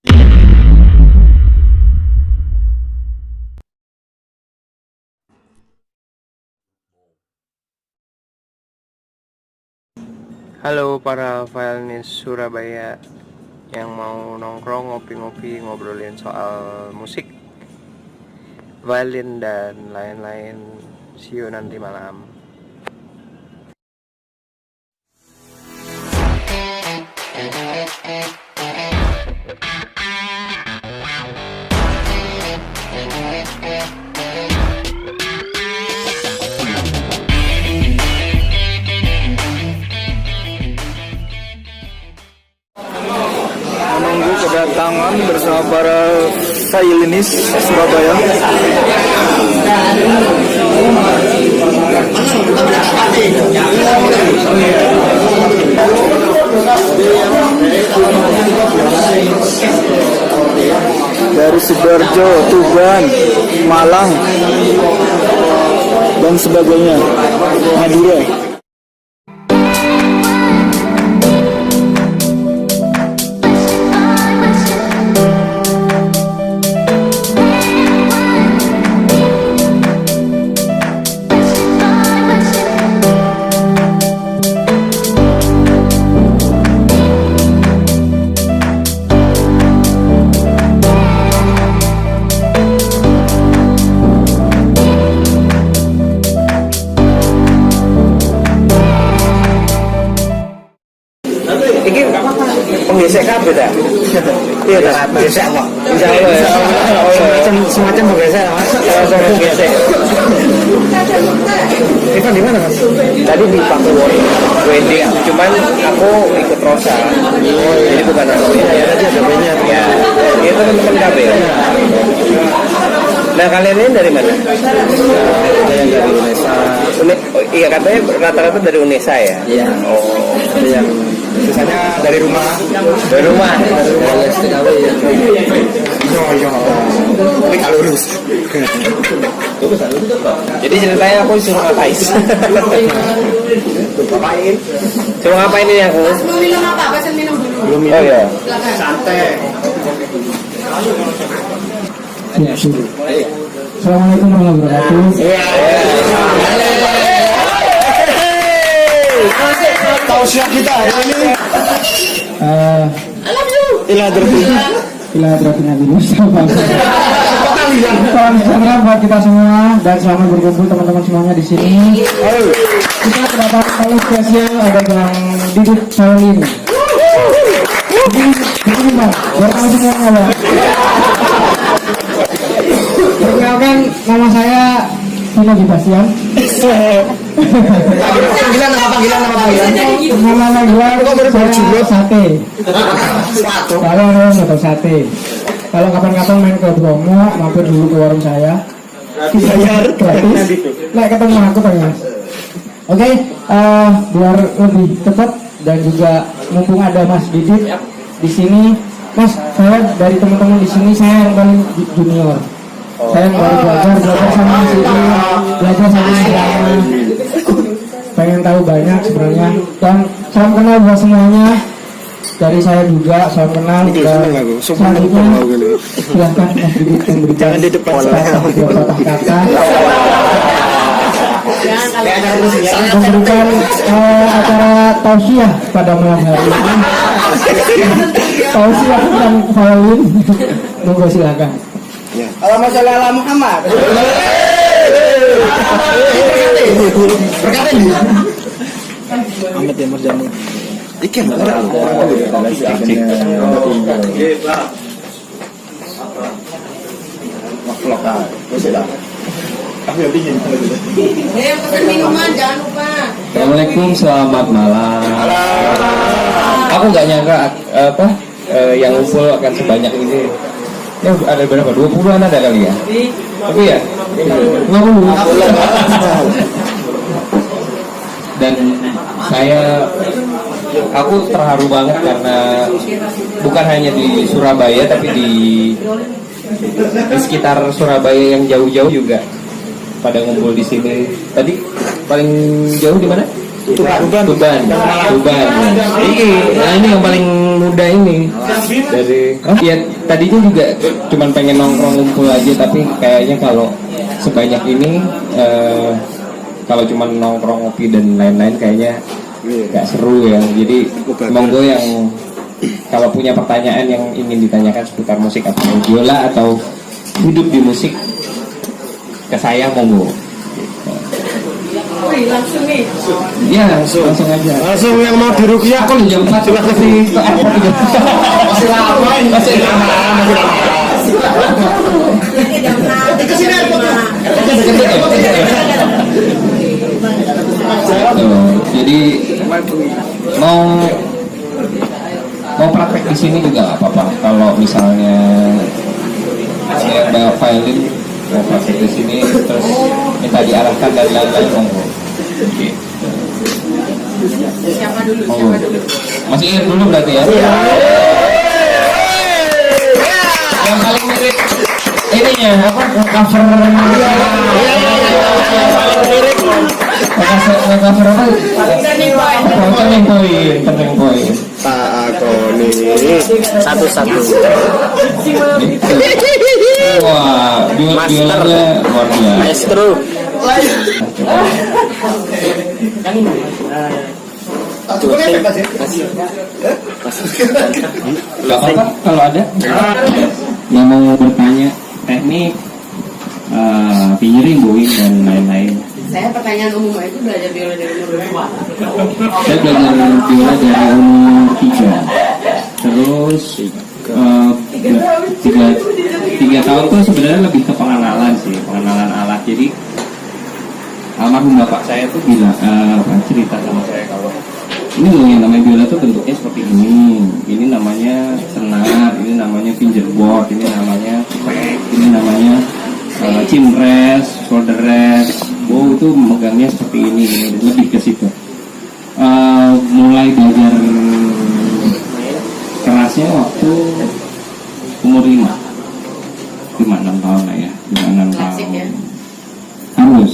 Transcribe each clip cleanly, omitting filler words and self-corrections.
Halo para violinis Surabaya yang mau nongkrong, ngopi-ngopi, ngobrolin soal musik, violin dan lain-lain. See you nanti malam. Menunggu kedatangan bersama para violinis Surabaya. Dari Sidoarjo, Tuban, Malang, dan sebagainya, Madura. Ini penggesek kabeh ta? Iya ta, penggesek kok. Semacam penggesek Mas. Penggesek. Ivan di mana Mas? Tadi di Pakuwon. Wedding, cuman aku ikut Rosa. Jadi bukan aku. Ya, tadi ada banyak. Ya, itu teman-teman kabeh. Nah, kalian ini dari mana? Ada yang dari Unesa. Iya, katanya rata-rata dari Unesa ya? Iya. Oh, Ada yang sisanya dari rumah. dari rumah. Dari STKW ya. Iya. Tapi nggak lurus. Jadi ceritanya aku disuruh ngapain? Ngapain? Suruh ngapain ini aku? Belum minum apa? Pesen minum dulu. Belum Oh ya. Silakan. santai. Assalamualaikum warahmatullahi wabarakatuh. Tausiah kita hari ini. Iladratin Nabi Mustafa. Salam sejahtera buat kita semua dan selamat berkumpul teman-teman semuanya di sini. Kita kedatangan tamu spesial ada Bang Didit Violin. Begini Bang, buat kamu semuanya Bang. Perkenalkan, nama saya Vino Gibastian. Panggilan nama panggilan. Nama gua saya Sate. Kalau orang nggak tahu Sate, kalau kapan-kapan main ke Bromo, mampir dulu ke warung saya. Dibayar gratis. Nah, ketemu aku pengen. Oke, biar lebih cepat dan juga mumpung ada Mas Didit di sini, Mas, saya dari teman-teman di sini saya yang paling junior. Saya yang baru belajar sama Mas Didit, belajar sama Sirama. Pengen tahu banyak sebenarnya, dan salam kenal buat semuanya. Dari saya juga salam kenal. Selanjutnya silahkan Mas Didit memberikan Jangan di depan patah kata. Memberikan acara tausiah pada malam hari ini. Tausiah tentang violin. Monggo silakan. Allahumma sholli ala Muhammad. Berkata ini. Amat ya Mas Jamu. Ikan orang. Vlog ah. Aku yang dingin. Pesen minuman, jangan lupa. Assalamualaikum, selamat malam. Aku nggak nyangka yang ngumpul akan sebanyak ini. Ya ada berapa? 20-an ada kali ya? Tapi ya 50. Dan aku terharu banget karena bukan hanya di Surabaya tapi di sekitar Surabaya yang jauh-jauh juga pada ngumpul di sini. Tadi paling jauh di mana? Tuban. Tuban. Nah ini yang paling muda ini dari. Ya tadinya juga cuman pengen nongkrong ngumpul aja, tapi kayaknya kalau sebanyak ini kalau cuman nongkrong ngopi dan lain-lain kayaknya nggak seru ya. Jadi monggo yang kalau punya pertanyaan yang ingin ditanyakan seputar musik atau biola atau hidup di musik ke saya monggo. Wih, langsung nih. Ya langsung aja. Langsung yang mau diruqyah Aku jam 4 sudah kasih ke airport juga. Masih lama. Ke sini airportnya. Jadi mau praktek di sini juga nggak apa-apa. Kalau misalnya ada yang bawa violin mau praktek di sini terus minta diarahkan dan lain-lain monggo. Siapa dulu? Monggo. Masih ingat dulu berarti ya? Yang paling mirip ininya apa? Cover cover apa? Turning point. Pak Agoni. Satu-satu. Wah, biolanya luar biasa. Maestro. Gak apa-apa kalau ada yang mau bertanya teknik, fingering, bowing dan lain-lain. Saya pertanyaan umum itu belajar biola dari umur berapa? Saya belajar biola dari umur 3. Terus 3 tahun tuh sebenarnya lebih ke pengenalan alat. Jadi almarhum bapak saya tuh bilang cerita sama saya kalau ini loh yang namanya biola tuh bentuknya seperti ini namanya senar, ini namanya fingerboard, ini namanya pek, ini namanya chin rest, shoulder rest. Wow, itu megangnya seperti ini, lebih ke situ. Mulai belajar kerasnya waktu umur 5-6 tahun lah ya, 5-6 Klasik ya. tahun.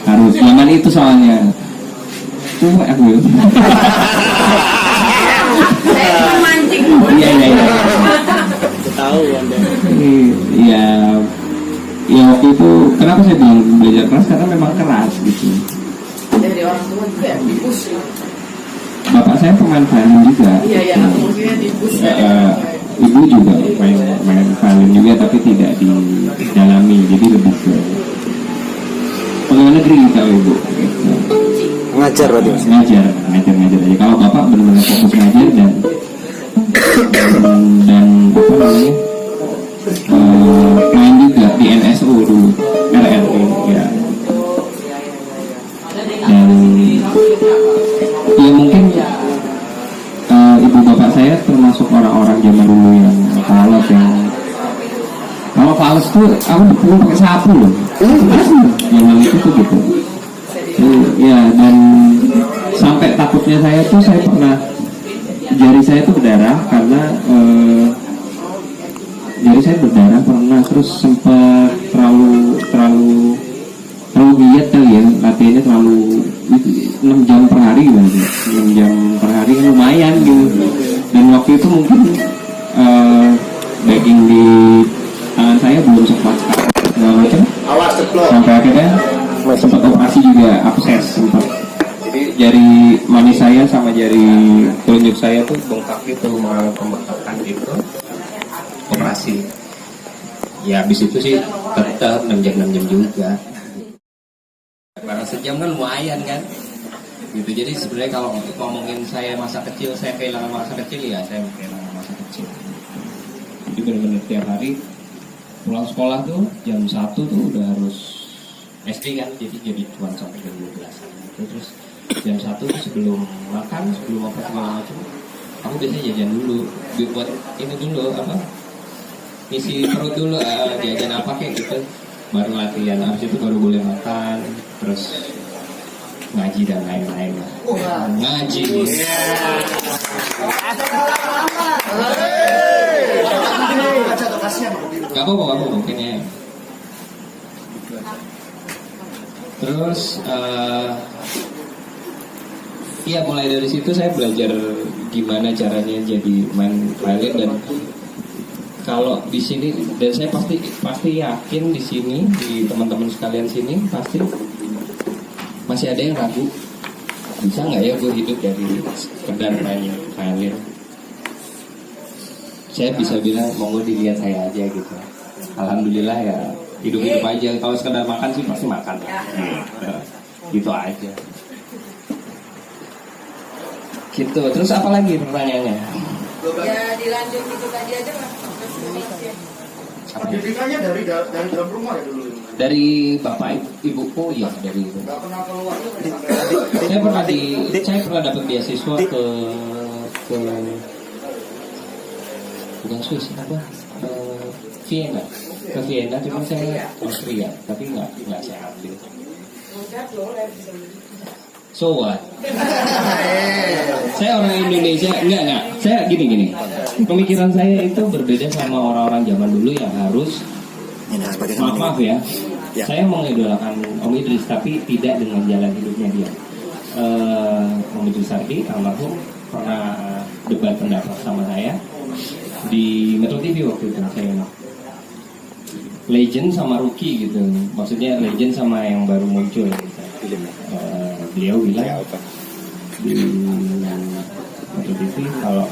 Harus zaman itu soalnya. Aku ya. Saya cuma mancing. Iya. Tahu Anda. Iya. Ya waktu itu kenapa saya bilang belajar keras karena memang keras gitu. Dari orang tua juga dibus. Bapak saya pemain violin juga. Iya, aku maksudnya dibus. Ibu juga main violin juga tapi tidak didalami, jadi lebih ke pegawai negeri kalau ibu. Gitu. Ngajar berarti Mas. Ngajar aja. Kalau bapak benar-benar fokus ngajar dan apa namanya main juga di NSO dulu, RRI ya. Dan ya mungkin ibu bapak saya termasuk orang-orang zaman dulu yang kalau fals tuh aku dipukul pakai sapu loh. Zaman itu tuh gitu. Ya, dan sampai takutnya saya pernah jari saya tuh berdarah karena jari saya berdarah pernah, terus sempat terlalu giat kali ya, latihannya terlalu 6 jam per hari gitu. 6 jam per hari kan lumayan gitu. Dan waktu itu mungkin daging di tangan saya belum sempat segala macam. Sampai akhirnya sempat operasi juga, abses sempat. Jadi jari manis saya sama jari telunjuk saya tuh bengkak gitu, mengalami pembengkakan gitu. Operasi. Ya habis itu sih tetap 6 jam juga. Barang sejam kan lumayan kan. Gitu. Jadi sebenarnya kalau ngomongin saya masa kecil, saya kehilangan masa kecil ya, saya kehilangan masa kecil. Jadi benar-benar tiap hari pulang sekolah tuh jam 1 tuh udah harus SD kan, jadi cuma sampai jam 12 gitu. Terus jam 1 tuh sebelum makan, sebelum apa segala macam, aku biasanya jajan dulu, buat ini dulu apa, ngisi perut dulu, jajan apa kayak gitu, baru latihan. Habis itu baru boleh makan, terus ngaji dan lain-lain lah. Ngaji. Gak apa-apa mungkin ya. Terus Iya, mulai dari situ saya belajar gimana caranya jadi main violin. Dan kalau di sini, dan saya pasti yakin di sini, di teman-teman sekalian sini pasti masih ada yang ragu, bisa nggak ya gue hidup dari sekedar main violin. Saya bisa bilang monggo dilihat saya aja gitu. Alhamdulillah ya, hidup aja. Kalau sekedar makan sih pasti makan. Gitu aja. Gitu. Terus apa lagi pertanyaannya? Ya dilanjut itu tadi aja lah. Pendidikannya dari dalam rumah ya dulu. Dari bapak ibuku ya, dari itu. Nggak pernah keluar. Saya pernah dapat beasiswa ke bukan Swiss apa? Vienna. Ke Vienna, cuma saya Austria, tapi nggak saya ambil. So what? Saya orang Indonesia, enggak. Saya gini. Pemikiran saya itu berbeda sama orang-orang zaman dulu yang harus maaf ya. Saya mengidolakan Om Idris, tapi tidak dengan jalan hidupnya dia. Om Idris Sardi, almarhum, pernah debat pendapat sama saya di Metro TV waktu itu. Saya legend sama rookie gitu, maksudnya legend sama yang baru muncul. Beliau bilang di Metro TV kalau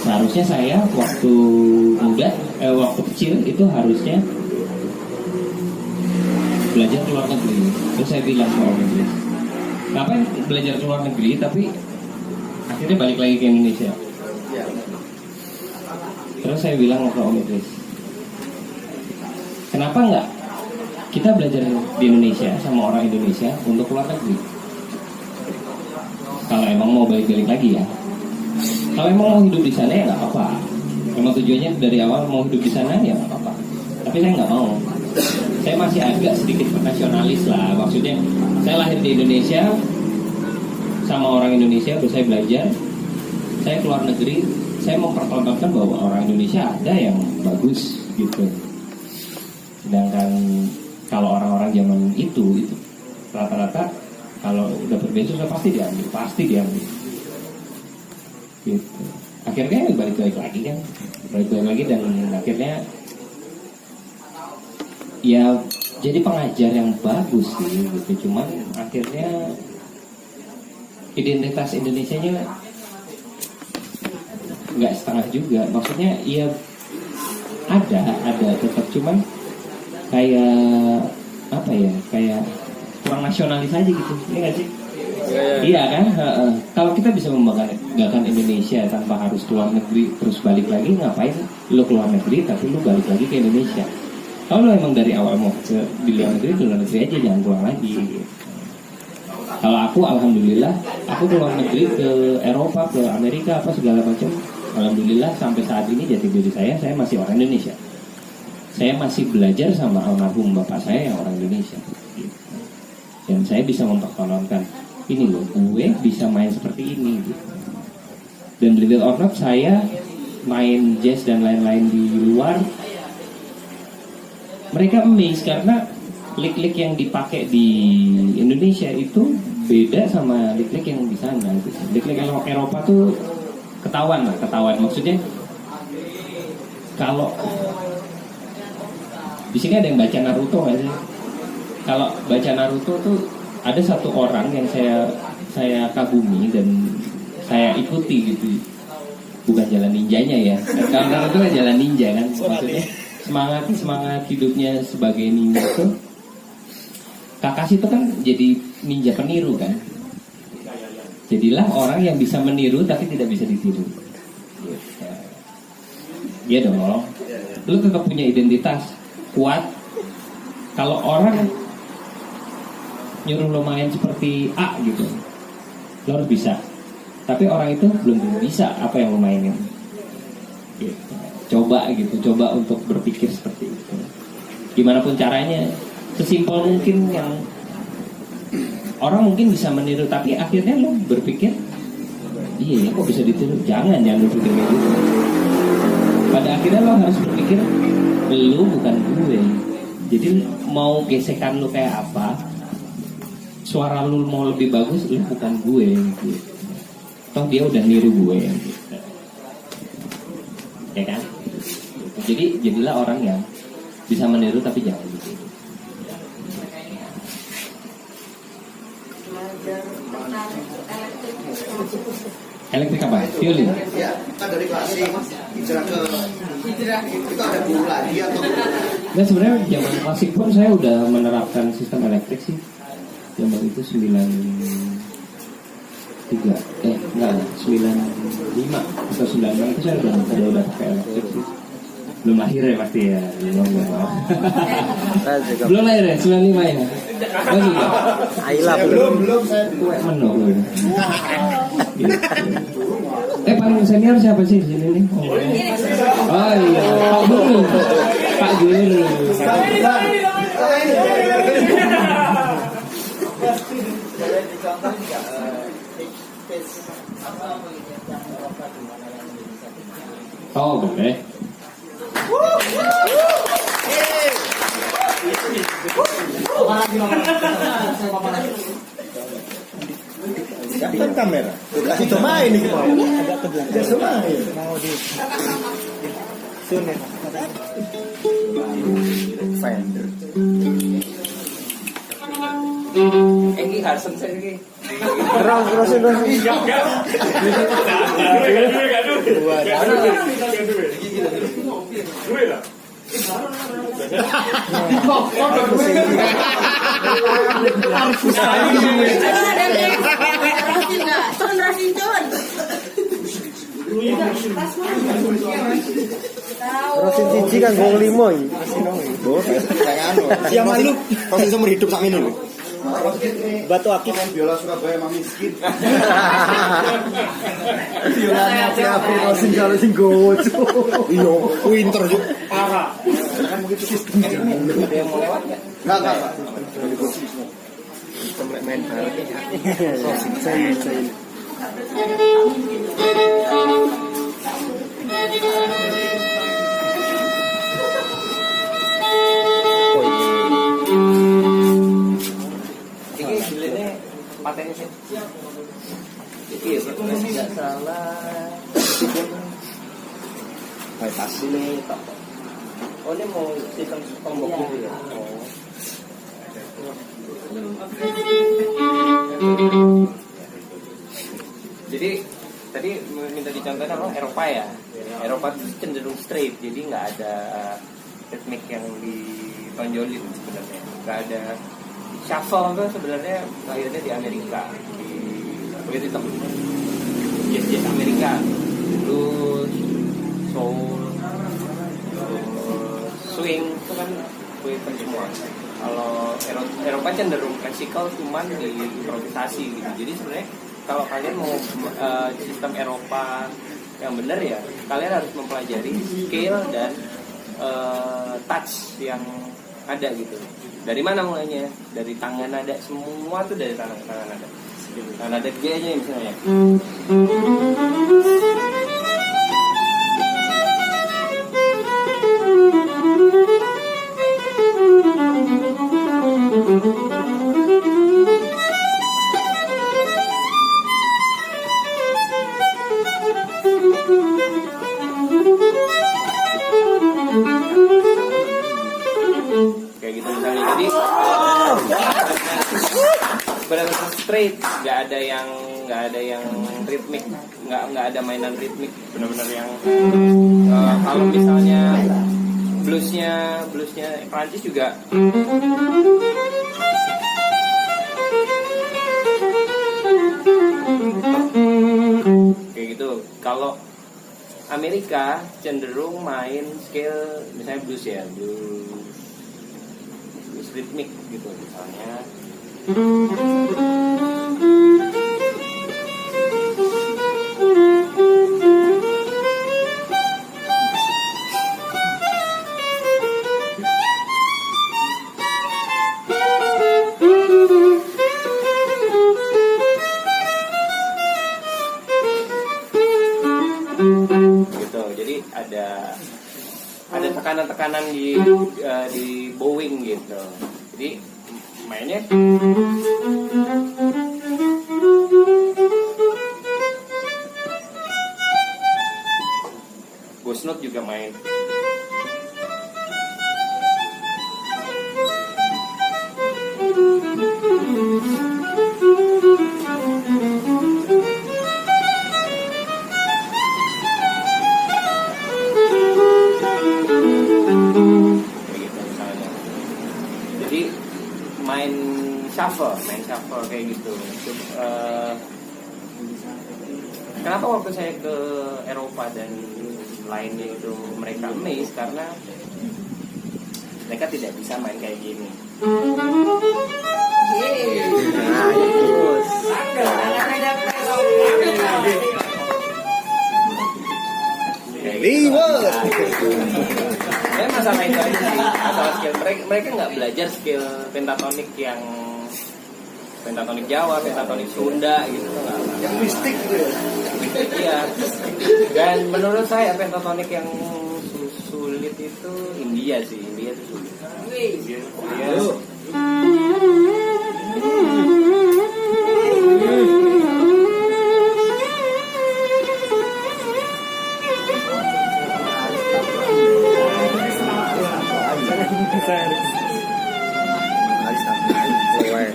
seharusnya saya waktu muda, waktu kecil itu harusnya belajar ke luar negeri. Terus saya bilang ke Om Idris, ngapain belajar ke luar negeri tapi akhirnya balik lagi ke Indonesia. Terus saya bilang ke Om Idris, kenapa enggak kita belajar di Indonesia sama orang Indonesia untuk keluar negeri? Kalau emang mau balik-balik lagi ya. Kalau emang mau hidup di sana ya nggak apa-apa. Emang tujuannya dari awal mau hidup di sana ya nggak apa-apa. Tapi saya nggak mau. Saya masih agak sedikit nasionalis lah. Maksudnya saya lahir di Indonesia sama orang Indonesia, terus saya belajar. Saya keluar negeri, saya mau pertontonkan bahwa orang Indonesia ada yang bagus gitu. Sedangkan kalau orang-orang zaman itu rata-rata kalau dapat beasiswa pasti diambil. Gitu. Akhirnya balik lagi kan, dan akhirnya ya jadi pengajar yang bagus sih gitu. Cuman akhirnya identitas Indonesianya nggak setengah juga. Maksudnya ya ada tetap, cuman kayak apa ya, kayak kurang nasionalis aja gitu. Ini nggak sih? Iya kan? Kalau kita bisa membanggakan Indonesia tanpa harus keluar negeri terus balik lagi, ngapain lo keluar negeri tapi lo balik lagi ke Indonesia? Kalau lo emang dari awal mau di luar negeri aja, jangan pulang lagi gitu. Kalau aku alhamdulillah, aku keluar negeri ke Eropa, ke Amerika, apa segala macam. Alhamdulillah sampai saat ini jati diri saya masih orang Indonesia. Saya masih belajar sama almarhum bapak saya yang orang Indonesia gitu. Dan saya bisa mempertontonkan, ini loh, gue bisa main seperti ini gitu. Dan believe it or not, saya main jazz dan lain-lain di luar, mereka amazed karena lick-lick yang dipakai di Indonesia itu beda sama lick-lick yang di sana gitu. Lick-lick Eropa tuh ketahuan. Maksudnya kalau di sini ada yang baca Naruto nggak sih? Kalau baca Naruto tuh ada satu orang yang saya kagumi dan saya ikuti gitu. Bukan jalan ninjanya ya. Kalau Naruto kan jalan ninja kan, maksudnya semangat hidupnya sebagai ninja tuh. Kakashi itu kan jadi ninja peniru kan. Jadilah orang yang bisa meniru tapi tidak bisa ditiru. Iya dong. Lu tetap punya identitas kuat. Kalau orang nyuruh lo main seperti A gitu, lo harus bisa. Tapi orang itu belum bisa apa yang lo mainin gitu. Coba untuk berpikir seperti itu. Gimana pun caranya, sesimpel mungkin yang orang mungkin bisa meniru, tapi akhirnya lo berpikir, iya kok bisa ditiru? Jangan berpikir kayak gitu. Pada akhirnya lo harus berpikir, lo bukan gue. Jadi mau gesekan lo kayak apa, suara lu mau lebih bagus, lu bukan gue gitu. Toh dia udah niru gue gitu. Ya kan? Jadi jadilah orang yang bisa meniru tapi jangan gitu. Elektrik apa? Violin? Ya, kita dari klasik hijrah ke itu ada guru lagi atau Nah sebenarnya zaman klasik pun saya udah menerapkan sistem elektrik sih. Zaman itu 95 atau 96 itu saya udah pakai elektrik sih. Belum lahir ya pasti ya. Belum lahir ya 95 ya. Masih ya? Aila belum saya Kue menu. Paling senior siapa sih di sini nih? Oh iya, Pak Guru. Pak Guru. Oh boleh. Siapkan kamera. Kasih coba ini mau. Agak tegang. Coba mau di Sun ya. Fender. Ini Harsen saya ini. Terus. Rosin siji kan gong limo iki. Siapa malu? Pasti seumur hidup sak minum. Batu akik biola Surabaya mah miskin. Biolanya apa Rosin kalau sing gowo. Iya, pinter juk. Parah. Kan begitu sistemnya. Ada yang mau lewat nggak? Enggak. Kita mulai main bareng. Rosin saya. Ini sebenarnya patennya sih. Jadi tidak salah. Bypass Ini tak. Oh ini mau sistem tombol gitu ya. Jadi tadi minta dicontohin apa? Eropa ya. Eropa itu cenderung straight, jadi nggak ada teknik yang ditonjolin sebenarnya. Nggak ada shuffle itu sebenarnya lahirnya di Amerika, di begitu temen jazz Amerika, blues, soul, swing itu kan itu semua. Kalau Eropa cenderung klasikal cuman di improvisasi gitu. Jadi sebenarnya kalau kalian mau sistem Eropa yang benar ya, kalian harus mempelajari scale dan touch yang ada gitu. Dari mana mulainya? Dari tangan nada, semua tuh dari tangan nada. Tangan nada G aja misalnya. Kayak gitu misalnya. Jadi benar-benar straight, nggak ada yang ritmik, nggak ada mainan ritmik, benar-benar yang kalau misalnya bluesnya Prancis juga kayak gitu. Kalau Amerika cenderung main scale misalnya blues ya, blues ritmik gitu misalnya. Gitu. Jadi ada tekanan-tekanan di bowing gitu. Jadi mainnya Ghost Note juga main. Main shuffle kayak gitu. Kenapa waktu saya ke Eropa dan lainnya itu mereka amazed karena mereka tidak bisa main kayak gini. Nah, terus. Liwat. Masalah itu aja sih, masalah skill mereka nggak belajar skill pentatonik yang pentatonik Jawa, pentatonik Sunda gitu nggak. Yang mistik gitu ya. Iya. Dan menurut saya pentatonik yang sulit itu India sih, India itu sulit. India.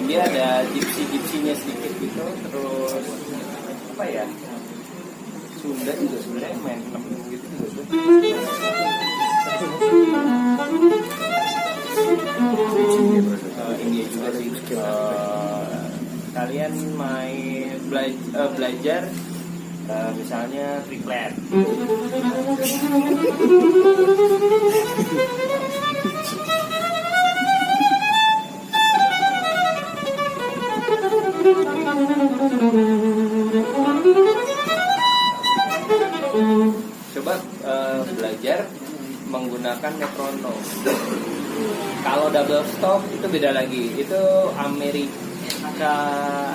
Dia ada gipsinya sedikit gitu, terus apa ya? Sunda juga sebenarnya main 6 gitu juga. India juga sih. Kalian main belajar misalnya triplet. Coba belajar menggunakan metronom. Kalau double stop itu beda lagi. Itu Amerika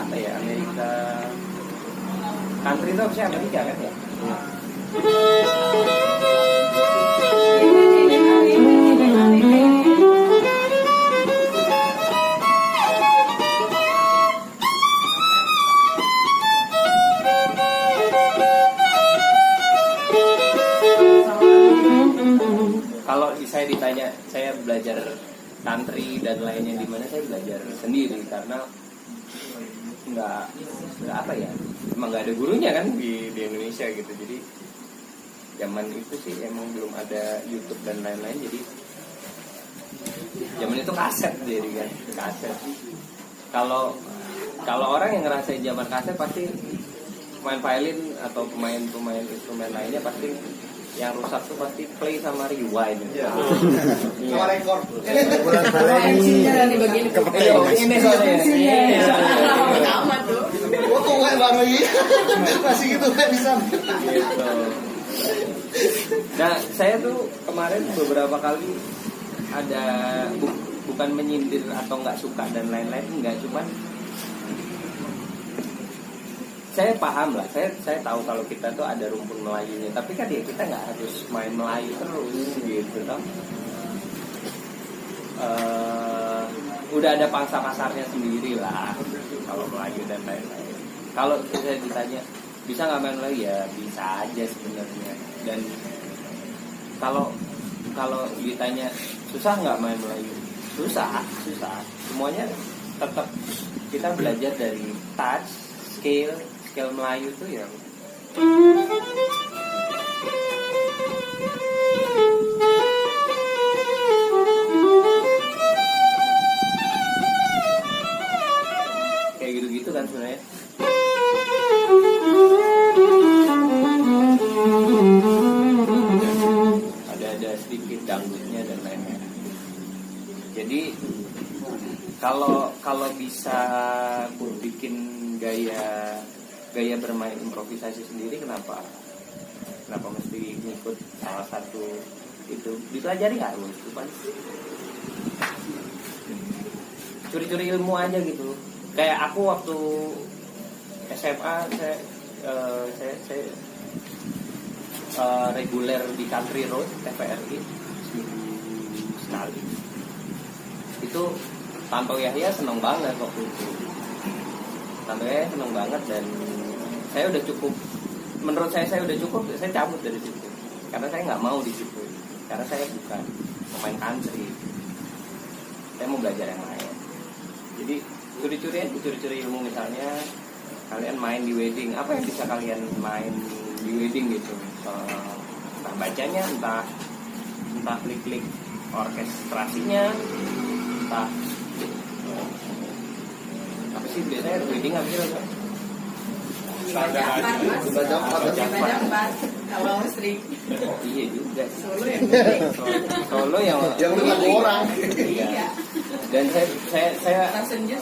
apa ya? Amerika country itu harusnya Amerika kan ya? Kalau saya ditanya, saya belajar tantri dan lainnya di mana, saya belajar sendiri karena nggak apa ya, emang nggak ada gurunya kan di Indonesia gitu. Jadi zaman itu sih emang belum ada YouTube dan lain-lain, jadi zaman itu kaset jadi kan, kaset. Kalau orang yang ngerasain zaman kaset pasti main violin atau pemain instrumen lainnya pasti yang rusak tuh pasti play sama rewind. Sama rekor. Ini bagian Ini soalnya. amat tuh. Foto kayak baru ini. Masih gitu kayak bisa. Gitu. Nah, saya tuh kemarin beberapa kali ada bukan menyindir atau nggak suka dan lain-lain, enggak, cuman saya paham lah, saya tahu kalau kita tuh ada rumpun Melayunya, tapi kan ya kita nggak harus main Melayu terus gitu toh. Udah ada pangsa pasarnya sendiri lah kalau Melayu dan lain-lain. Kalau saya ditanya bisa nggak main Melayu, ya bisa aja sebenarnya. Dan kalau ditanya susah nggak main Melayu, susah. Semuanya tetap kita belajar dari touch, scale Melayu tuh yang kayak gitu-gitu kan sebenarnya. Ada sedikit dangdutnya dan lain-lain. Jadi kalau bisa bikin gaya bermain improvisasi sendiri, kenapa mesti ngikut salah satu itu? Dipelajari nggak lu? Cuman curi-curi ilmu aja gitu. Kayak aku waktu SMA saya reguler di Country Road TVRI sekali. Itu Tanto Yahya seneng banget waktu itu. Tanto Yahya seneng banget dan saya udah cukup. Menurut saya udah cukup. Saya cabut dari situ karena saya nggak mau di situ. Karena saya bukan pemain country. Saya mau belajar yang lain. Jadi curi-curi ilmu, misalnya kalian main di wedding, apa yang bisa kalian main di wedding gitu? Entah bacanya, entah klik-klik orkestrasinya, entah apa sih biasanya wedding apa sih? Baca empat. Kalau istri. Oh iya juga. Solo yang Solo yang lagu orang. Iya. Dan saya senja.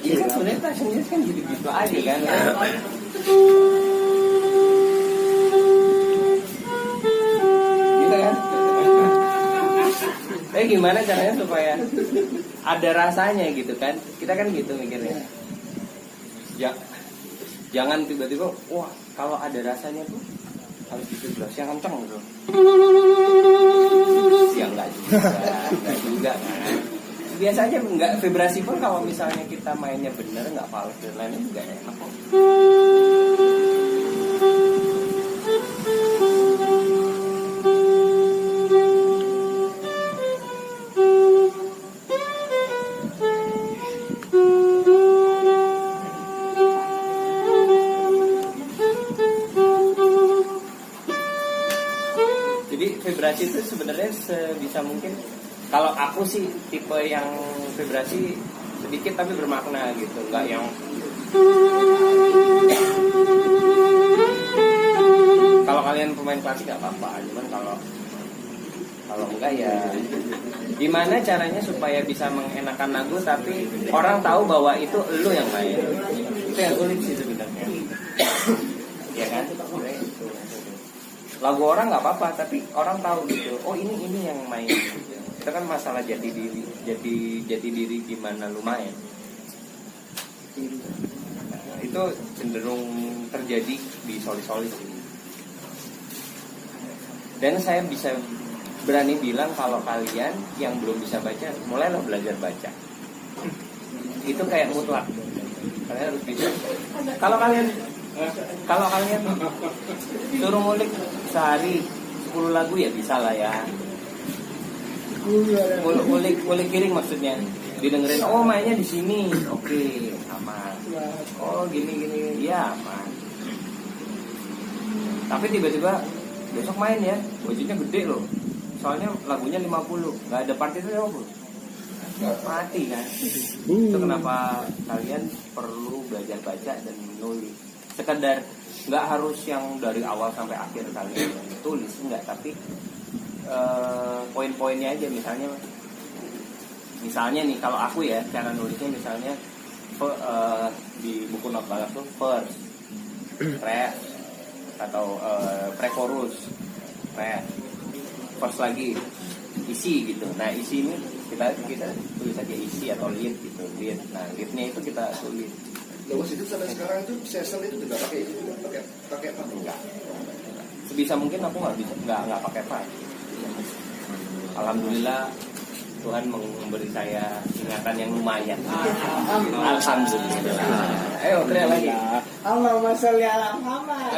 iya kan sebenarnya passionnya kan gitu aja kan. Gitu kan. Tapi gimana caranya supaya ada rasanya gitu kan? Kita kan gitu mikirnya. Jangan tiba-tiba, wah kalau ada rasanya tuh harus vibrasi yang kencang gitu. Ya enggak juga kan. Biasa aja enggak, vibrasi pun kalau misalnya kita mainnya bener, enggak fals dan lainnya juga enak kok. Jadi vibrasi itu sebenarnya sebisa mungkin, kalau aku sih tipe yang vibrasi sedikit tapi bermakna gitu, nggak yang kalau kalian pemain klasik nggak apa-apa, cuman kalau enggak ya gimana caranya supaya bisa mengenakan lagu tapi orang tahu bahwa itu elu yang main, itu yang sulit sih sebenarnya. Ya kan, lagu orang nggak apa-apa tapi orang tahu gitu, oh ini yang main. Itu kan masalah jati diri gimana lu main. Nah, itu cenderung terjadi di solis-solis ini. Dan saya bisa berani bilang kalau kalian yang belum bisa baca, mulailah belajar baca. Itu kayak mutlak. Kalian harus bisa. Kalau kalian suruh ngulik sehari 10 lagu ya bisa lah ya. Ngulik kiring maksudnya, didengerin, oh mainnya di sini, oke, aman. Oh gini ya aman. Tapi tiba-tiba besok main ya, bajunya gede loh, soalnya lagunya 50, nggak ada partiturnya apa, mati kan. Itu kenapa kalian perlu belajar baca dan menulis. Sekedar nggak harus yang dari awal sampai akhir kalian tulis, enggak, tapi poin-poinnya aja. Misalnya nih kalau aku ya cara nulisnya, misalnya di buku not balap tuh first, ref, atau pre-chorus, ref, first lagi, isi gitu. Nah isi ini kita tulis aja isi atau lead gitu, lead. Nah leadnya itu kita tulis. Terus itu sampai sekarang itu season itu juga pakai itu juga pakai apa? Enggak. Sebisa mungkin aku nggak pakai part. Alhamdulillah Tuhan memberi saya ingatan yang lumayan. Alhamdulillah. Ayo teriak lagi. Allahumma sholli ala Muhammad.